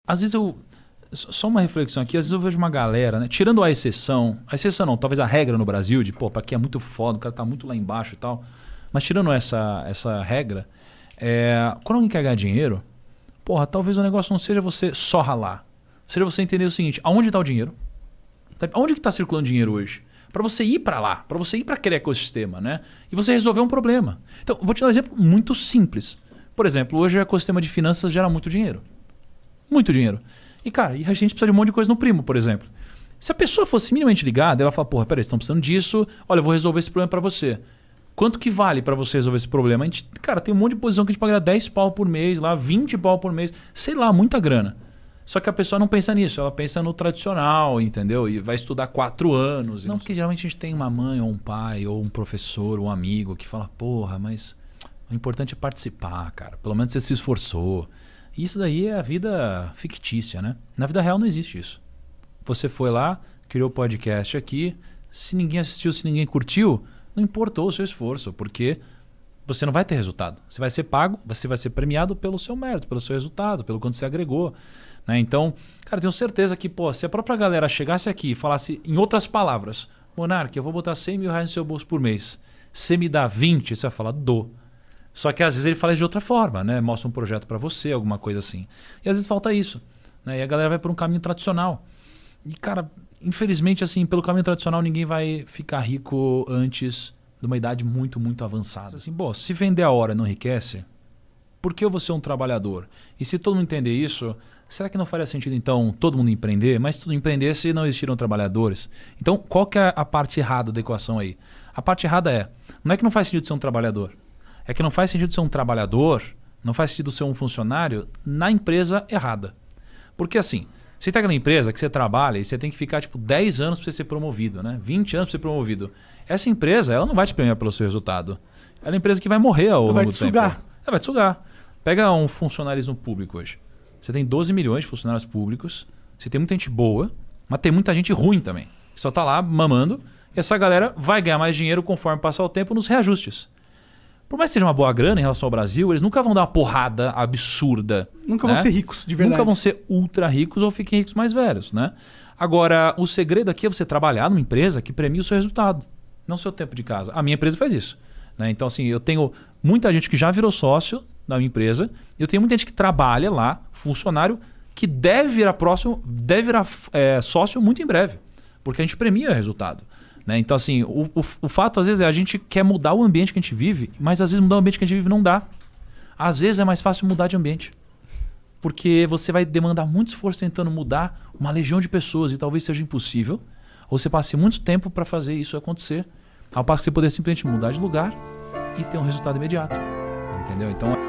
às vezes só uma reflexão aqui, às vezes eu vejo uma galera, né? Tirando a exceção não, talvez a regra no Brasil de, pô, pra quem é muito foda, o cara tá muito lá embaixo e tal. Mas tirando essa regra, quando alguém quer ganhar dinheiro, porra, talvez o negócio não seja você só ralar. Seja você entender o seguinte, aonde tá o dinheiro? Sabe? Aonde que tá circulando dinheiro hoje? Para você ir para lá, para você ir para aquele ecossistema, né? E você resolver um problema. Então, vou te dar um exemplo muito simples. Por exemplo, hoje o ecossistema de finanças gera muito dinheiro. Muito dinheiro. E, cara, a gente precisa de um monte de coisa no Primo, por exemplo. Se a pessoa fosse minimamente ligada, ela fala, porra, peraí, vocês estão precisando disso, olha, eu vou resolver esse problema para você. Quanto que vale para você resolver esse problema? A gente, cara, tem um monte de posição que a gente paga 10 pau por mês, lá, 20 pau por mês, sei lá, muita grana. Só que a pessoa não pensa nisso, ela pensa no tradicional, entendeu? E vai estudar 4 anos. Não, porque geralmente a gente tem uma mãe ou um pai ou um professor ou um amigo que fala, porra, mas o importante é participar, cara. Pelo menos você se esforçou. Isso daí é a vida fictícia, né? Na vida real não existe isso. Você foi lá, criou o podcast aqui, se ninguém assistiu, se ninguém curtiu, não importou o seu esforço, porque você não vai ter resultado. Você vai ser pago, você vai ser premiado pelo seu mérito, pelo seu resultado, pelo quanto você agregou. Né? Então, cara, tenho certeza que, pô, se a própria galera chegasse aqui e falasse em outras palavras, Monark, eu vou botar 100 mil reais no seu bolso por mês. Você me dá 20, você vai falar, dou. Só que às vezes ele fala de outra forma, né? Mostra um projeto para você, alguma coisa assim. E às vezes falta isso. Né? E a galera vai por um caminho tradicional. E, cara, infelizmente, assim, pelo caminho tradicional, ninguém vai ficar rico antes de uma idade muito, muito avançada. Assim, bom, se vender a hora não enriquece, por que eu vou ser um trabalhador? E se todo mundo entender isso, será que não faria sentido, então, todo mundo empreender? Mas se tudo empreendesse, não existiram trabalhadores. Então, qual que é a parte errada da equação aí? A parte errada não é que não faz sentido ser um trabalhador. É que não faz sentido ser um trabalhador, não faz sentido ser um funcionário na empresa errada. Porque assim, você está na empresa que você trabalha e você tem que ficar tipo 10 anos para você ser promovido, né? 20 anos para ser promovido. Essa empresa, ela não vai te premiar pelo seu resultado. Ela é uma empresa que vai morrer ao longo do tempo. Ela vai te sugar. Pega um funcionarismo público hoje. Você tem 12 milhões de funcionários públicos, você tem muita gente boa, mas tem muita gente ruim também, que só está lá mamando, e essa galera vai ganhar mais dinheiro conforme passar o tempo nos reajustes. Por mais que seja uma boa grana em relação ao Brasil, eles nunca vão dar uma porrada absurda. Nunca vão ser ricos, de verdade. Nunca vão ser ultra ricos ou fiquem ricos mais velhos, né? Agora, o segredo aqui é você trabalhar numa empresa que premia o seu resultado, não o seu tempo de casa. A minha empresa faz isso. Né? Então, assim, eu tenho muita gente que já virou sócio da minha empresa, eu tenho muita gente que trabalha lá, funcionário, que deve virar sócio muito em breve, porque a gente premia o resultado. Né? Então, assim, o fato, às vezes, é a gente quer mudar o ambiente que a gente vive, mas às vezes mudar o ambiente que a gente vive não dá. Às vezes é mais fácil mudar de ambiente. Porque você vai demandar muito esforço tentando mudar uma legião de pessoas e talvez seja impossível. Ou você passe muito tempo para fazer isso acontecer, ao passo que você poder simplesmente mudar de lugar e ter um resultado imediato. Entendeu? Então, é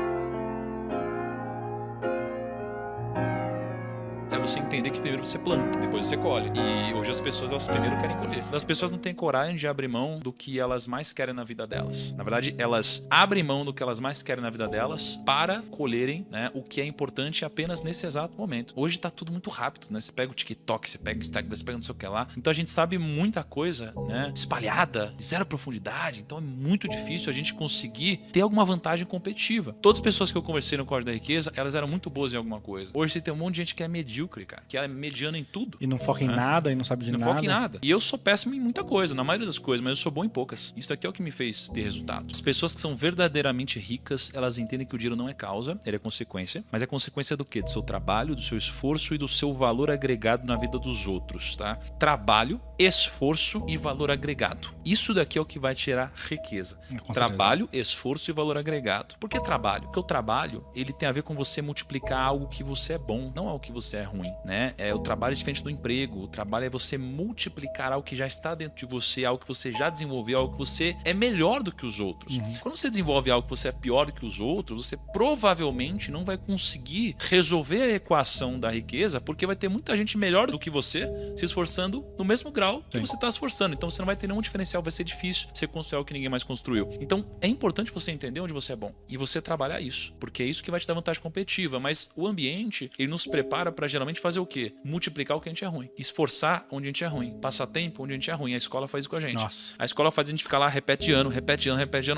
você entender que primeiro você planta, depois você colhe. E hoje as pessoas, elas primeiro querem colher. As pessoas não têm coragem de abrir mão do que elas mais querem na vida delas. Na verdade, elas abrem mão do que elas mais querem na vida delas para colherem, né, o que é importante apenas nesse exato momento. Hoje tá tudo muito rápido, né? Você pega o TikTok, você pega o Instagram, você pega não sei o que lá. Então a gente sabe muita coisa, né, espalhada, de zero profundidade. Então é muito difícil a gente conseguir ter alguma vantagem competitiva. Todas as pessoas que eu conversei no Código da Riqueza, elas eram muito boas em alguma coisa. Hoje você tem um monte de gente que é medíocre, cara, que é mediana em tudo. E não foca em nada, e não sabe de nada. Não foca em nada. E eu sou péssimo em muita coisa, na maioria das coisas, mas eu sou bom em poucas. Isso aqui é o que me fez ter resultado. As pessoas que são verdadeiramente ricas, elas entendem que o dinheiro não é causa, ele é consequência. Mas é consequência do quê? Do seu trabalho, do seu esforço e do seu valor agregado na vida dos outros, tá? Trabalho, esforço e valor agregado. Isso daqui é o que vai tirar riqueza. Trabalho, esforço e valor agregado. Por que trabalho? Porque o trabalho, ele tem a ver com você multiplicar algo que você é bom, não algo que você é ruim, né? O trabalho é diferente do emprego. O trabalho é você multiplicar algo que já está dentro de você, algo que você já desenvolveu, algo que você é melhor do que os outros. Quando você desenvolve algo que você é pior do que os outros, você provavelmente não vai conseguir resolver a equação da riqueza, porque vai ter muita gente melhor do que você se esforçando no mesmo grau que você está se esforçando. Então você não vai ter nenhum diferencial, vai ser difícil você construir algo que ninguém mais construiu. Então é importante você entender onde você é bom e você trabalhar isso, porque é isso que vai te dar vantagem competitiva. Mas o ambiente, ele nos prepara para geralmente basicamente fazer o quê? Multiplicar o que a gente é ruim. Esforçar onde a gente é ruim. Passar tempo onde a gente é ruim. A escola faz isso com a gente. Nossa. A escola faz a gente ficar lá, repete ano,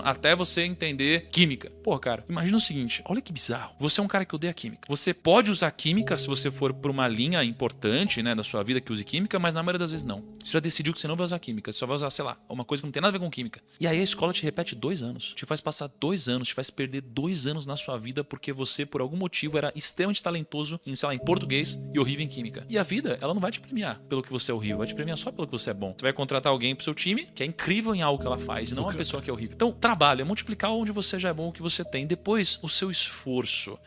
até você entender química. Pô, cara, imagina o seguinte, olha que bizarro. Você é um cara que odeia química. Você pode usar química se você for por uma linha importante, né, da sua vida que use química, mas na maioria das vezes não. Você já decidiu que você não vai usar química, você só vai usar, sei lá, uma coisa que não tem nada a ver com química. E aí a escola te repete 2 anos, te faz passar 2 anos, te faz perder 2 anos na sua vida porque você, por algum motivo, era extremamente talentoso em, sei lá, em português e horrível em química. E a vida, ela não vai te premiar pelo que você é horrível, vai te premiar só pelo que você é bom. Você vai contratar alguém pro seu time que é incrível em algo que ela faz e não uma pessoa que é horrível. Então, trabalho é multiplicar onde você já é bom, o que você tem. Depois, o seu esforço.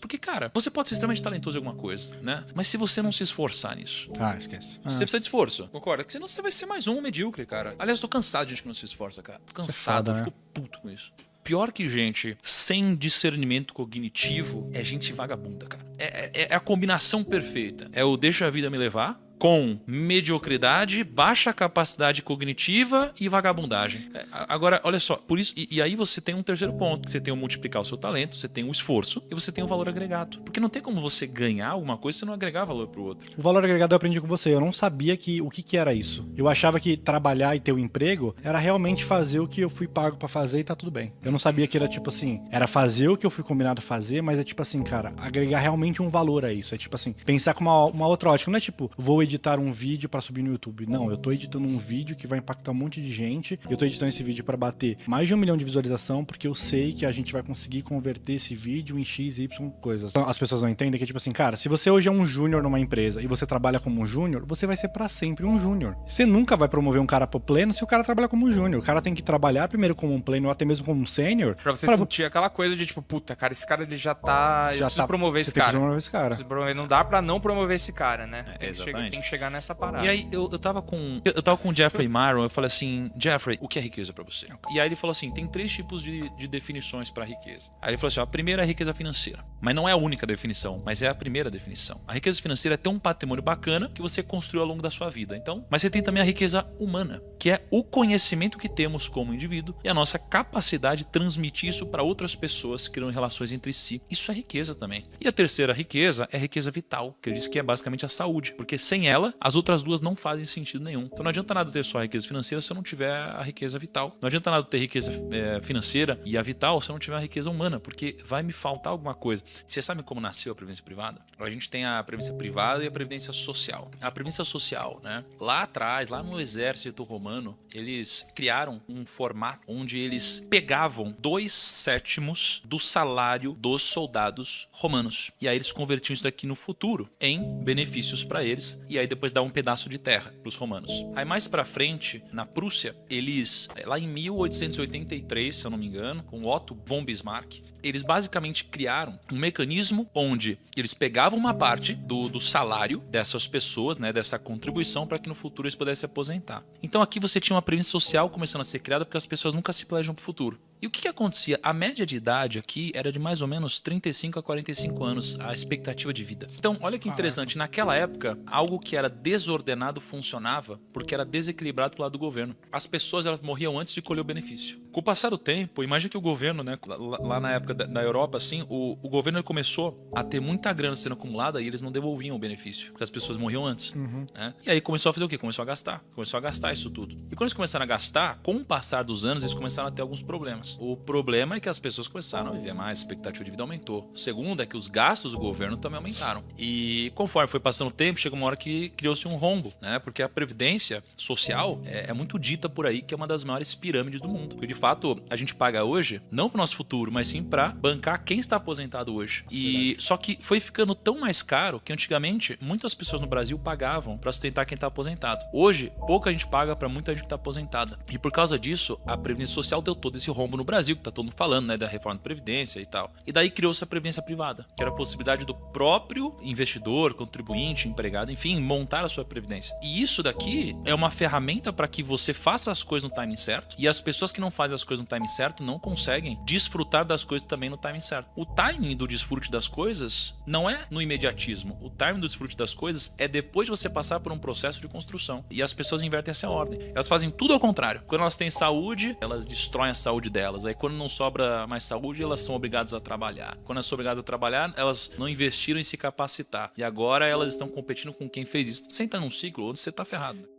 Porque, cara, você pode ser extremamente talentoso em alguma coisa, né? Mas se você não se esforçar nisso... Esquece. Você precisa de esforço, concorda? Porque senão você vai ser mais um medíocre, cara. Aliás, eu tô cansado de gente que não se esforça, cara. Tô cansado, eu fico puto com isso. Pior que gente sem discernimento cognitivo é gente vagabunda, cara. É a combinação perfeita. É o deixa a vida me levar com mediocridade, baixa capacidade cognitiva e vagabundagem. Agora, olha só, por isso, e aí você tem um terceiro ponto, você tem o multiplicar o seu talento, você tem o esforço e você tem o valor agregado. Porque não tem como você ganhar alguma coisa se não agregar valor pro outro. O valor agregado eu aprendi com você, eu não sabia o que era isso. Eu achava que trabalhar e ter um emprego era realmente fazer o que eu fui pago pra fazer e tá tudo bem. Eu não sabia que era tipo assim, era fazer o que eu fui combinado a fazer, mas é tipo assim, cara, agregar realmente um valor a isso. É tipo assim, pensar com uma outra ótica, não é tipo, vou editar um vídeo pra subir no YouTube. Não, eu tô editando um vídeo que vai impactar um monte de gente. Eu tô editando esse vídeo pra bater mais de 1 milhão de visualização, porque eu sei que a gente vai conseguir converter esse vídeo em X, Y coisas. Então, as pessoas não entendem que tipo assim, cara, se você hoje é um júnior numa empresa e você trabalha como um júnior, você vai ser pra sempre um júnior. Você nunca vai promover um cara pro pleno se o cara trabalha como um júnior. O cara tem que trabalhar primeiro como um pleno ou até mesmo como um sênior. Pra você sentir aquela coisa de tipo, puta, cara, esse cara ele já tá... Eu preciso promover esse cara. Não dá pra não promover esse cara, né? Tem que chegar nessa parada. E aí eu tava com o Jeffrey Maron, eu falei assim, Jeffrey, o que é riqueza pra você? E aí ele falou assim, tem 3 tipos de definições pra riqueza. Aí ele falou assim, a primeira é a riqueza financeira, mas não é a única definição, mas é a primeira definição. A riqueza financeira é ter um patrimônio bacana que você construiu ao longo da sua vida. Então, mas você tem também a riqueza humana, que é o conhecimento que temos como indivíduo e a nossa capacidade de transmitir isso para outras pessoas, criando relações entre si. Isso é riqueza também. E a terceira riqueza é a riqueza vital, que ele diz que é basicamente a saúde, porque sem ela, as outras duas não fazem sentido nenhum. Então não adianta nada ter só a riqueza financeira se eu não tiver a riqueza vital. Não adianta nada ter riqueza financeira e a vital se eu não tiver a riqueza humana, porque vai me faltar alguma coisa. Você sabe como nasceu a previdência privada? A gente tem a previdência privada e a previdência social. A previdência social, né? Lá atrás, lá no exército romano, eles criaram um formato onde eles pegavam 2/7 do salário dos soldados romanos. E aí eles convertiam isso daqui no futuro em benefícios para eles. E aí depois dá um pedaço de terra para os romanos. Aí mais para frente, na Prússia, eles, lá em 1883, se eu não me engano, com Otto von Bismarck, eles basicamente criaram um mecanismo onde eles pegavam uma parte do salário dessas pessoas, né, dessa contribuição, para que no futuro eles pudessem se aposentar. Então aqui você tinha uma previdência social começando a ser criada porque as pessoas nunca se planejam para o futuro. E o que acontecia? A média de idade aqui era de mais ou menos 35 a 45 anos, a expectativa de vida. Então, olha que interessante, naquela época, algo que era desordenado funcionava porque era desequilibrado pelo lado do governo. As pessoas, elas morriam antes de colher o benefício. Com o passar do tempo, imagina que o governo, né, lá na época da Europa, assim, o governo começou a ter muita grana sendo acumulada e eles não devolviam o benefício, porque as pessoas morriam antes. Né? E aí começou a fazer o quê? Começou a gastar isso tudo. E quando eles começaram a gastar, com o passar dos anos, eles começaram a ter alguns problemas. O problema é que as pessoas começaram a viver mais, a expectativa de vida aumentou. O segundo é que os gastos do governo também aumentaram. E conforme foi passando o tempo, chegou uma hora que criou-se um rombo, né? Porque a previdência social é muito dita por aí que é uma das maiores pirâmides do mundo. Porque de fato a gente paga hoje, não para o nosso futuro, mas sim para bancar quem está aposentado hoje. E só que foi ficando tão mais caro que antigamente muitas pessoas no Brasil pagavam para sustentar quem está aposentado. Hoje, pouca gente paga para muita gente que está aposentada. E por causa disso, a previdência social deu todo esse rombo no Brasil, que tá todo mundo falando, né, da reforma da Previdência e tal. E daí criou-se a Previdência Privada, que era a possibilidade do próprio investidor, contribuinte, empregado, enfim, montar a sua Previdência. E isso daqui é uma ferramenta para que você faça as coisas no timing certo e as pessoas que não fazem as coisas no timing certo não conseguem desfrutar das coisas também no timing certo. O timing do desfrute das coisas não é no imediatismo. O timing do desfrute das coisas é depois de você passar por um processo de construção. E as pessoas invertem essa ordem. Elas fazem tudo ao contrário. Quando elas têm saúde, elas destroem a saúde delas. Aí quando não sobra mais saúde, elas são obrigadas a trabalhar. Quando elas são obrigadas a trabalhar, elas não investiram em se capacitar. E agora elas estão competindo com quem fez isso. Você entra num ciclo onde você tá ferrado.